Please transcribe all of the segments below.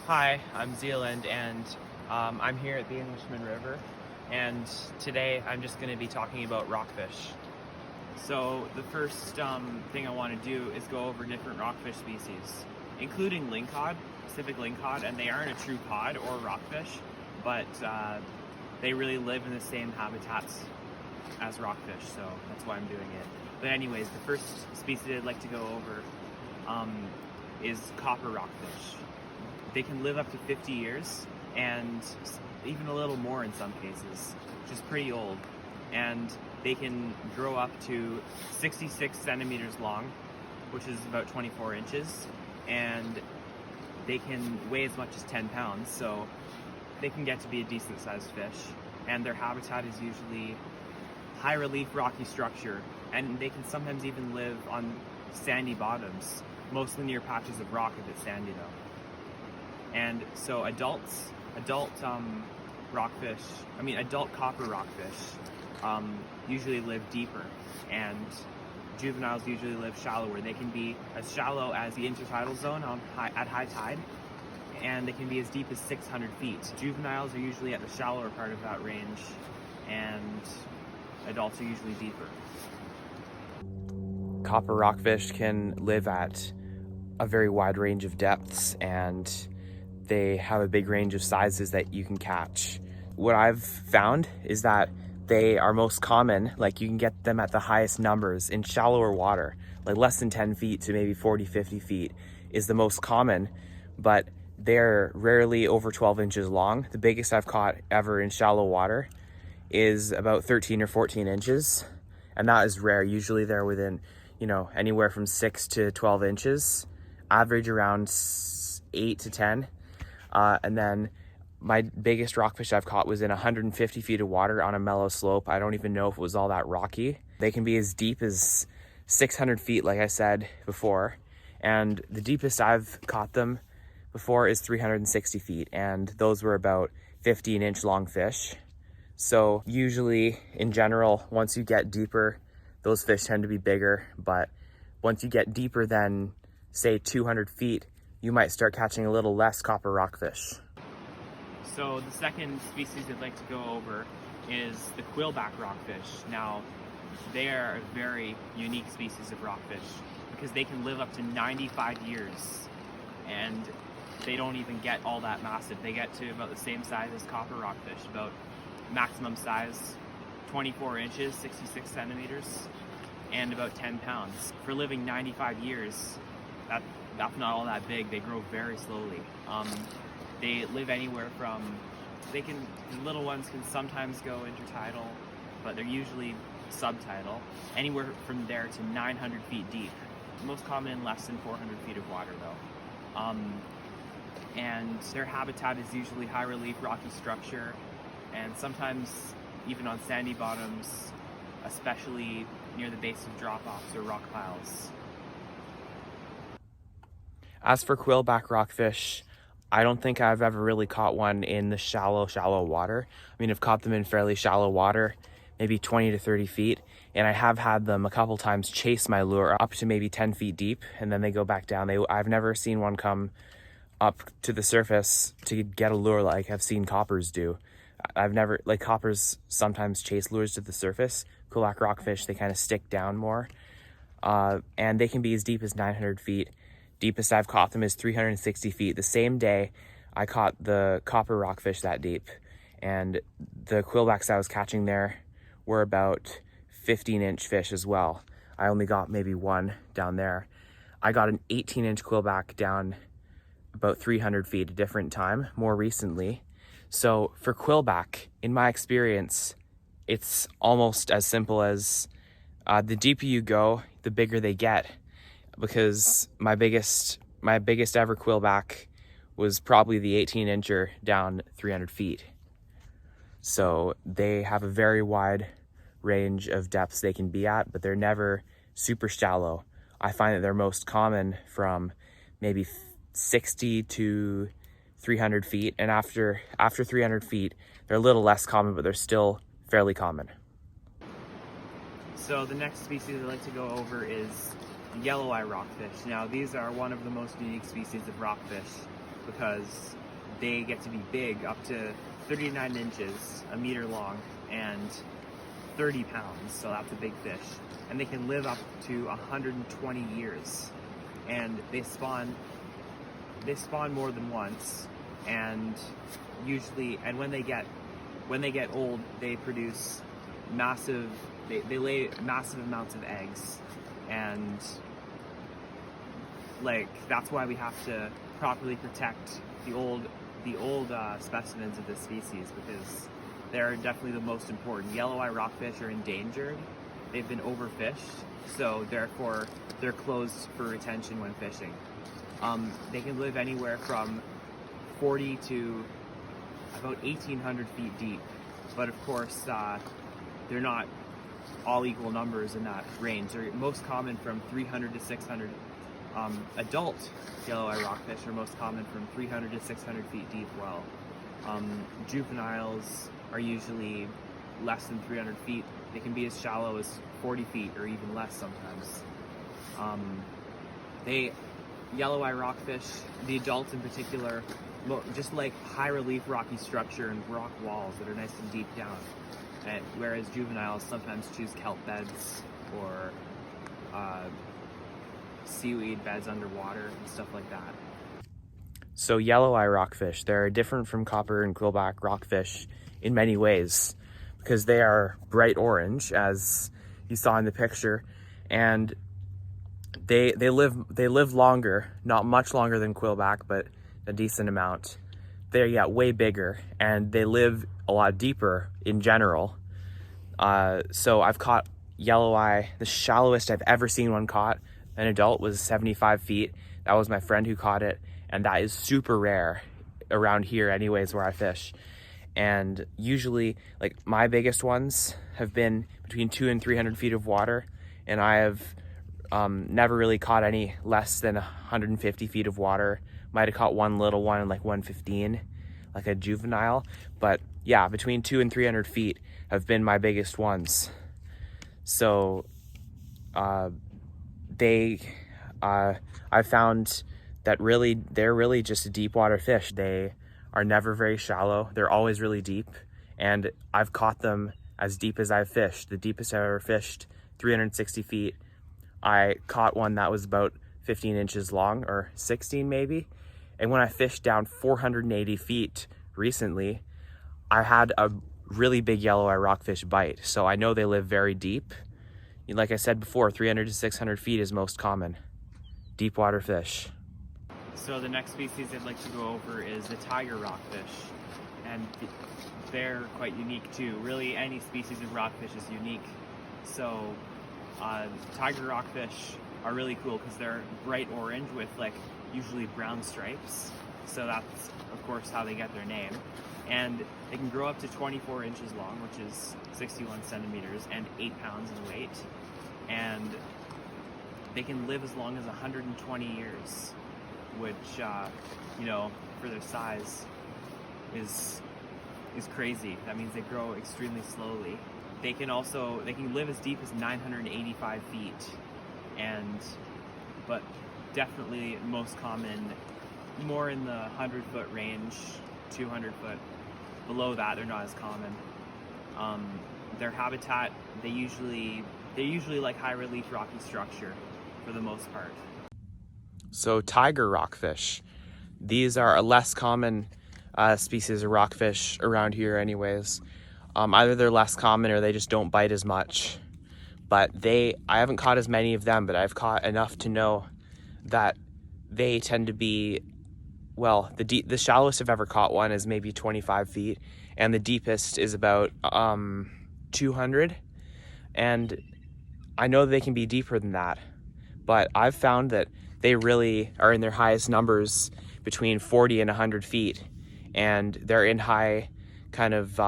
Hi, I'm Zealand, and I'm here at the Englishman River, and today I'm just going to be talking about rockfish. So the first thing I want to do is go over different rockfish species, including Lingcod, Pacific Lingcod, and they aren't a true cod or rockfish, but they really live in the same habitats as rockfish, so that's why I'm doing it. But anyways, the first species I'd like to go over is copper rockfish. They can live up to 50 years and even a little more in some cases, which is pretty old. And they can grow up to 66 centimeters long, which is about 24 inches. And they can weigh as much as 10 pounds, so they can get to be a decent sized fish. And their habitat is usually high relief rocky structure, and they can sometimes even live on sandy bottoms, mostly near patches of rock if it's sandy though. And so adult copper rockfish usually live deeper, and juveniles usually live shallower. They can be as shallow as the intertidal zone at high tide, and they can be as deep as 600 feet. Juveniles are usually at the shallower part of that range, and adults are usually deeper. Copper rockfish can live at a very wide range of depths, and they have a big range of sizes that you can catch. What I've found is that they are most common, like you can get them at the highest numbers in shallower water, like less than 10 feet to maybe 40, 50 feet is the most common, but they're rarely over 12 inches long. The biggest I've caught ever in shallow water is about 13 or 14 inches, and that is rare. Usually they're within, anywhere from 6 to 12 inches, average around 8 to 10. And then my biggest rockfish I've caught was in 150 feet of water on a mellow slope. I don't even know if it was all that rocky. They can be as deep as 600 feet, like I said before. And the deepest I've caught them before is 360 feet. And those were about 15-inch long fish. So usually, in general, once you get deeper, those fish tend to be bigger. But once you get deeper than, say, 200 feet, you might start catching a little less copper rockfish. So the second species I'd like to go over is the Quillback rockfish. Now, they are a very unique species of rockfish because they can live up to 95 years, and they don't even get all that massive. They get to about the same size as copper rockfish, about maximum size 24 inches, 66 centimeters, and about 10 pounds. For living 95 years, that's not all that big. They grow very slowly. They live anywhere from, the little ones can sometimes go intertidal, but they're usually subtidal, anywhere from there to 900 feet deep. Most common in less than 400 feet of water though. And their habitat is usually high relief rocky structure, and sometimes even on sandy bottoms, especially near the base of drop-offs or rock piles. As for quillback rockfish, I don't think I've ever really caught one in the shallow water. I mean, I've caught them in fairly shallow water, maybe 20 to 30 feet, and I have had them a couple times chase my lure up to maybe 10 feet deep, and then they go back down. I've never seen one come up to the surface to get a lure like I've seen coppers do. Coppers sometimes chase lures to the surface. Quillback rockfish, they kind of stick down more, and they can be as deep as 900 feet. Deepest I've caught them is 360 feet. The same day I caught the copper rockfish that deep, and the quillbacks I was catching there were about 15-inch fish as well. I only got maybe one down there. I got an 18-inch quillback down about 300 feet a different time, more recently. So for quillback, in my experience, it's almost as simple as the deeper you go, the bigger they get. Because my biggest ever quillback was probably the 18-incher down 300 feet. So they have a very wide range of depths they can be at, but they're never super shallow. I find that they're most common from maybe 60 to 300 feet, and after 300 feet, they're a little less common, but they're still fairly common. So the next species I'd like to go over is Yelloweye rockfish. Now, these are one of the most unique species of rockfish because they get to be big, up to 39 inches, a meter long, and 30 pounds, so that's a big fish. And they can live up to 120 years. And they spawn more than once, and usually, and when they get old, they produce they lay massive amounts of eggs, and like that's why we have to properly protect the old specimens of this species, because they're definitely the most important. Yelloweye rockfish are endangered. They've been overfished, so therefore they're closed for retention when fishing. They can live anywhere from 40 to about 1,800 feet deep, but of course they're not all equal numbers in that range. They're most common from 300 to 600. Adult yelloweye rockfish are most common from 300 to 600 feet deep, while juveniles are usually less than 300 feet. They can be as shallow as 40 feet or even less sometimes. Yelloweye rockfish, the adults in particular, just like high relief rocky structure and rock walls that are nice and deep down. Whereas juveniles sometimes choose kelp beds or seaweed beds underwater and stuff like that. So yelloweye rockfish, they're different from copper and quillback rockfish in many ways, because they are bright orange, as you saw in the picture, and they live longer, not much longer than quillback, but a decent amount. They're way bigger, and they live a lot deeper in general. So I've caught yelloweye. The shallowest I've ever seen one caught, an adult, was 75 feet. That was my friend who caught it, and that is super rare around here anyways where I fish. And usually, like, my biggest ones have been between 200 and 300 feet of water, and I have never really caught any less than 150 feet of water. Might have caught one little one in like 115, like a juvenile. But yeah, between 200 and 300 feet have been my biggest ones. So I found that they're really just a deep water fish. They are never very shallow. They're always really deep, and I've caught them as deep as I've fished. The deepest I've ever fished, 360 feet. I caught one that was about 15 inches long, or 16 maybe. And when I fished down 480 feet recently, I had a really big yelloweye rockfish bite. So I know they live very deep. Like I said before, 300 to 600 feet is most common. Deep water fish. So the next species I'd like to go over is the tiger rockfish, and they're quite unique too. Really, any species of rockfish is unique. So tiger rockfish are really cool because they're bright orange with like usually brown stripes. So that's of course how they get their name. And they can grow up to 24 inches long, which is 61 centimeters, and 8 pounds in weight. And they can live as long as 120 years, which, for their size is crazy. That means they grow extremely slowly. They can live as deep as 985 feet, but definitely most common, more in the 100-foot range, 200 foot. Below that, they're not as common. Their habitat, they usually like high relief rocky structure for the most part. So tiger rockfish, these are a less common species of rockfish around here anyways. Either they're less common or they just don't bite as much. But I haven't caught as many of them, but I've caught enough to know that they tend to be, well, the shallowest I've ever caught one is maybe 25 feet, and the deepest is about 200. And I know they can be deeper than that, but I've found that they really are in their highest numbers between 40 and 100 feet, and they're in high kind of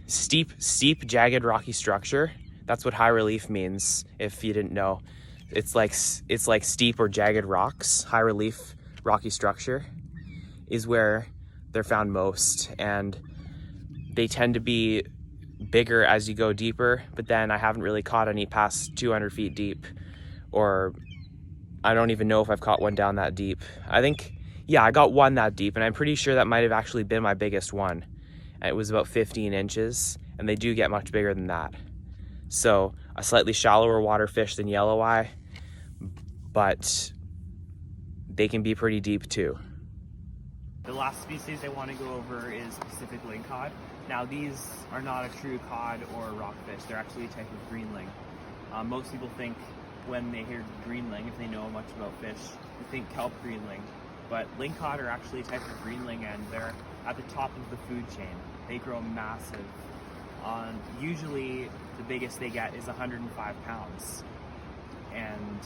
steep, jagged, rocky structure. That's what high relief means, if you didn't know. It's like steep or jagged rocks. High relief rocky structure is where they're found most, and they tend to be bigger as you go deeper, but then I haven't really caught any past 200 feet deep, or I don't even know if I've caught one down that deep. I think Yeah, I got one that deep, and I'm pretty sure that might have actually been my biggest one. It was about 15 inches, and they do get much bigger than that. So a slightly shallower water fish than Yelloweye, but they can be pretty deep too. The last species I want to go over is Pacific Lingcod. Now these are not a true cod or rockfish, they're actually a type of greenling. Most people think when they hear greenling, if they know much about fish, they think kelp greenling. But lingcod are actually a type of greenling, and they're at the top of the food chain. They grow massive. Usually the biggest they get is 105 pounds and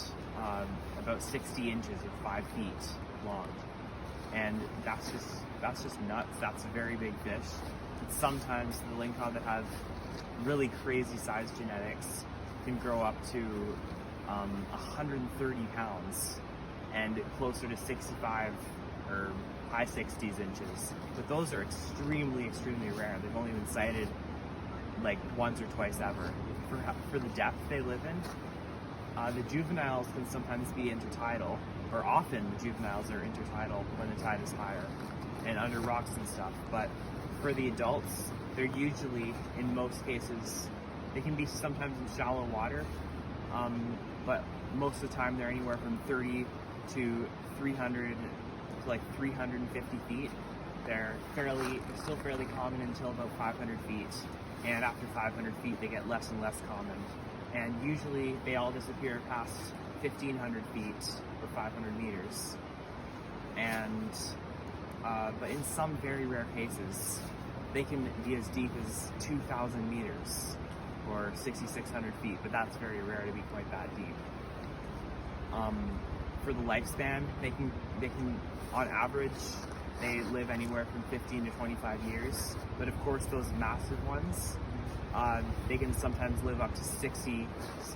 about 60 inches or 5 feet long. And that's just nuts. That's a very big fish. But sometimes the lingcod that have really crazy size genetics can grow up to 130 pounds and closer to 65 or high 60s inches. But those are extremely, extremely rare. They've only been sighted like once or twice ever. For the depth they live in, the juveniles can sometimes be intertidal, or often the juveniles are intertidal when the tide is higher and under rocks and stuff. But for the adults, they're usually, in most cases, they can be sometimes in shallow water, but most of the time they're anywhere from 30 to 300 to like 350 feet. They're still fairly common until about 500 feet. And after 500 feet, they get less and less common. And usually they all disappear past 1,500 feet or 500 meters. And, but in some very rare cases, they can be as deep as 2,000 meters or 6,600 feet, but that's very rare to be quite that deep. For the lifespan, they can, on average, they live anywhere from 15 to 25 years. But of course, those massive ones, they can sometimes live up to 60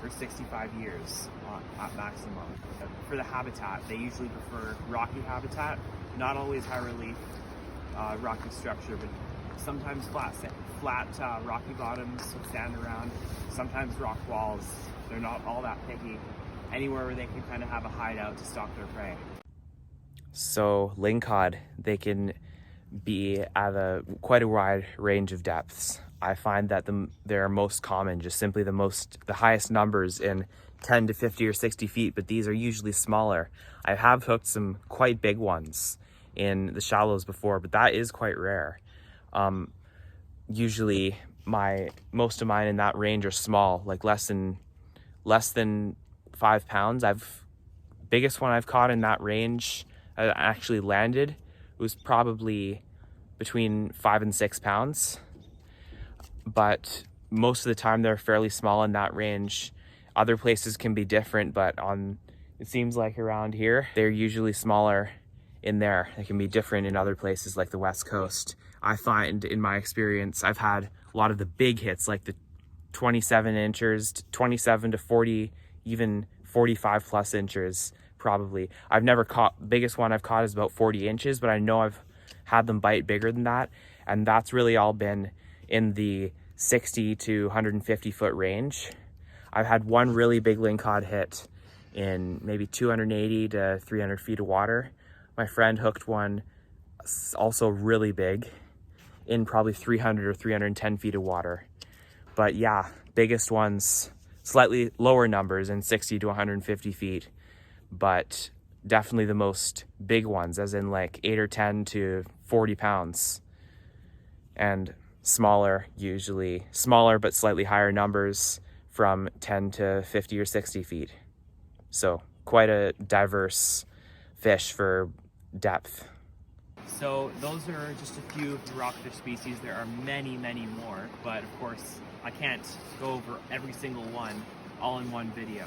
or 65 years at maximum. For the habitat, they usually prefer rocky habitat, not always high relief rocky structure, but sometimes flat rocky bottoms with sand around, sometimes rock walls. They're not all that picky. Anywhere where they can kind of have a hideout to stalk their prey. So lingcod, they can be at quite a wide range of depths. I find that they're most common, just simply the highest numbers in 10 to 50 or 60 feet, but these are usually smaller. I have hooked some quite big ones in the shallows before, but that is quite rare. Usually most of mine in that range are small, like less than 5 pounds. Biggest one I've caught in that range, actually landed, was probably between 5 and 6 pounds. But most of the time they're fairly small in that range. Other places can be different, but it seems like around here, they're usually smaller in there. They can be different in other places like the West Coast. I find in my experience, I've had a lot of the big hits, like the 27 inches, 27 to 40, even 45 plus inches probably. I've never caught, biggest one I've caught is about 40 inches, but I know I've had them bite bigger than that. And that's really all been in the 60 to 150 foot range. I've had one really big lingcod hit in maybe 280 to 300 feet of water. My friend hooked one also really big in probably 300 or 310 feet of water. But yeah, biggest ones, slightly lower numbers in 60 to 150 feet, but definitely the most big ones, as in like 8 or 10 to 40 pounds. And smaller, usually smaller but slightly higher numbers from 10 to 50 or 60 feet. So quite a diverse fish for depth. So those are just a few of the rockfish species. There are many, many more, but of course I can't go over every single one all in one video.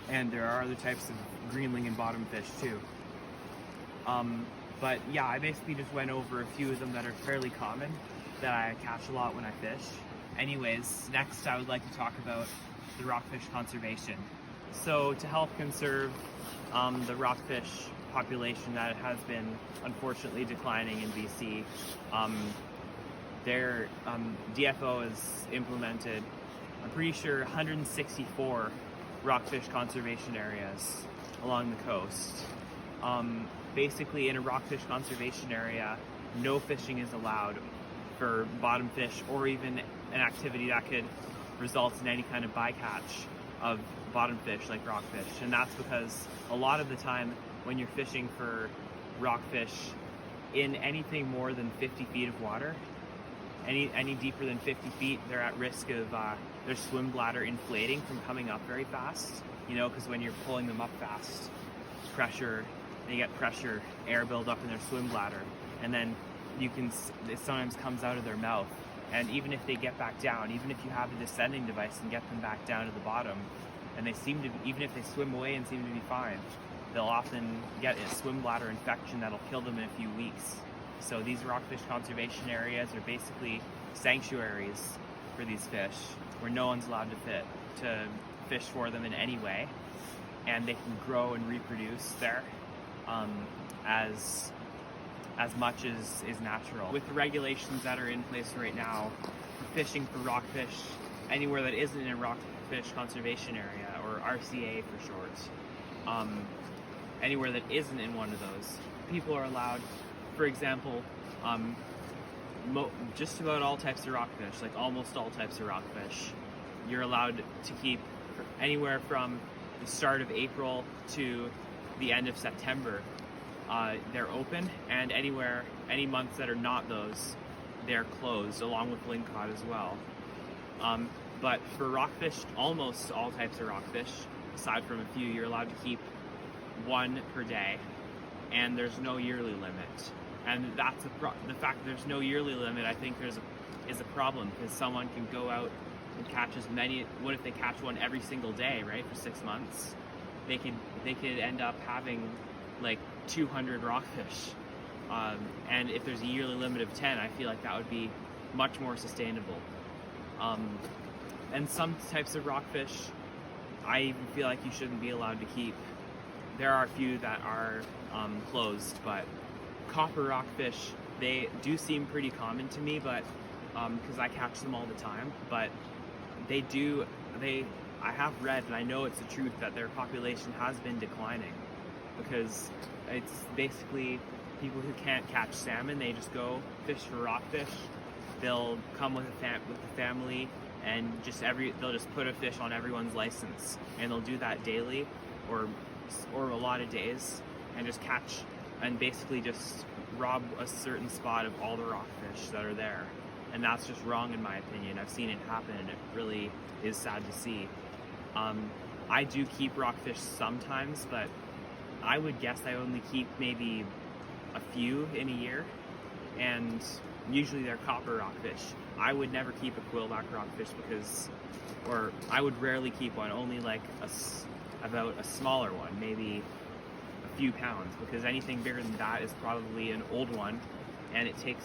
And there are other types of greenling and bottomfish too. But yeah, I basically just went over a few of them that are fairly common, that I catch a lot when I fish. Anyways, next I would like to talk about the rockfish conservation. So to help conserve the rockfish population that has been unfortunately declining in BC, their DFO has implemented, I'm pretty sure, 164 rockfish conservation areas along the coast. basically in a rockfish conservation area, no fishing is allowed for bottom fish or even an activity that could result in any kind of bycatch of bottom fish like rockfish. And that's because a lot of the time when you're fishing for rockfish in anything more than 50 feet of water, any deeper than 50 feet, they're at risk of their swim bladder inflating from coming up very fast, you know, because when you're pulling them up fast, they get pressure, air build up in their swim bladder, and then it sometimes comes out of their mouth. And even if they get back down, even if you have a descending device and get them back down to the bottom, and even if they swim away and seem to be fine, they'll often get a swim bladder infection that'll kill them in a few weeks. So these rockfish conservation areas are basically sanctuaries for these fish, where no one's allowed to fish for them in any way, and they can grow and reproduce there as much as is natural. With the regulations that are in place right now for fishing for rockfish anywhere that isn't in a rockfish conservation area, or RCA for short, anywhere that isn't in one of those, people are allowed, for example, just about all types of rockfish, like almost all types of rockfish, you're allowed to keep anywhere from the start of April to the end of September. They're open, and any months that are not those, they're closed, along with Lingcod as well. But for rockfish, almost all types of rockfish, aside from a few, you're allowed to keep one per day, and there's no yearly limit. And that's the fact that there's no yearly limit, I think is a problem, because someone can go out and catch as many. What if they catch one every single day, right, for 6 months? They could end up having like 200 rockfish, and if there's a yearly limit of 10, I feel like that would be much more sustainable. And some types of rockfish, I even feel like you shouldn't be allowed to keep. There are a few that are closed, but copper rockfish, they do seem pretty common to me, but because I catch them all the time. But I have read, and I know it's the truth, that their population has been declining, because it's basically people who can't catch salmon, they just go fish for rockfish. They'll come with the family, and they'll just put a fish on everyone's license, and they'll do that daily or a lot of days, and just catch and basically just rob a certain spot of all the rockfish that are there. And that's just wrong in my opinion. I've seen it happen, and it really is sad to see. I do keep rockfish sometimes, but I would guess I only keep maybe a few in a year, and usually they're copper rockfish. I would never keep a quillback rockfish or I would rarely keep one, only like about a smaller one, maybe a few pounds, because anything bigger than that is probably an old one, and it takes,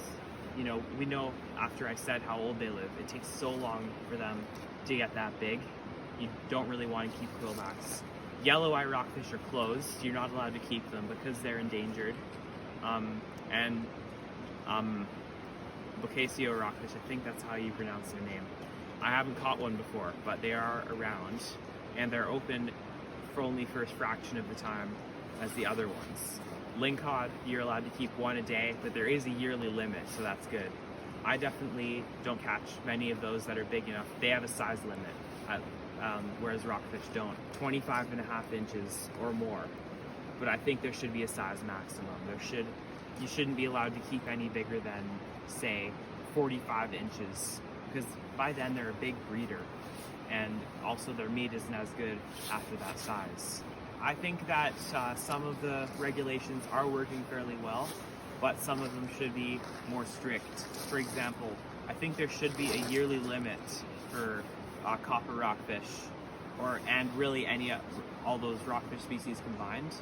we know after I said how old they live, it takes so long for them to get that big. You don't really want to keep quillbacks. Yelloweye rockfish are closed. You're not allowed to keep them because they're endangered. And Bocacio rockfish, I think that's how you pronounce their name. I haven't caught one before, but they are around, and they're open only for a fraction of the time as the other ones. Lingcod, you're allowed to keep one a day, but there is a yearly limit, so that's good. I definitely don't catch many of those that are big enough. They have a size limit, whereas rockfish don't. 25.5 inches or more. But I think there should be a size maximum. You shouldn't be allowed to keep any bigger than, say, 45 inches, because by then they're a big breeder, and also their meat isn't as good after that size. I think that some of the regulations are working fairly well, but some of them should be more strict. For example, I think there should be a yearly limit for copper rockfish, and really all those rockfish species combined.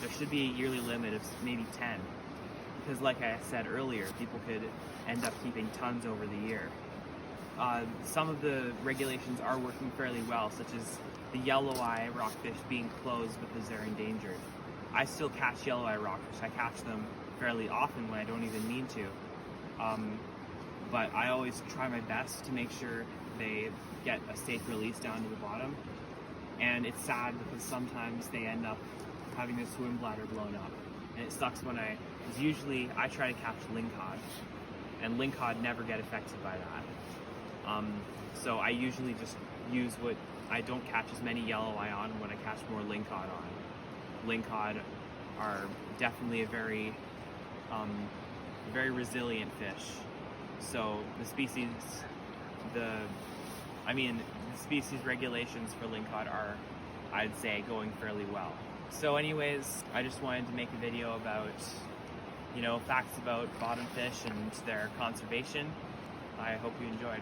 There should be a yearly limit of maybe 10, because like I said earlier, people could end up keeping tons over the year. Some of the regulations are working fairly well, such as the Yelloweye rockfish being closed because they're endangered. I still catch Yelloweye rockfish. I catch them fairly often when I don't even mean to. But I always try my best to make sure they get a safe release down to the bottom. And it's sad because sometimes they end up having their swim bladder blown up. and it sucks when because usually I try to catch lingcod, and lingcod never get affected by that. So I usually just use I don't catch as many yelloweye on when I catch more lingcod on. Lingcod are definitely a very resilient fish. So the species regulations for lingcod are, I'd say, going fairly well. So anyways, I just wanted to make a video about, facts about bottom fish and their conservation. I hope you enjoyed.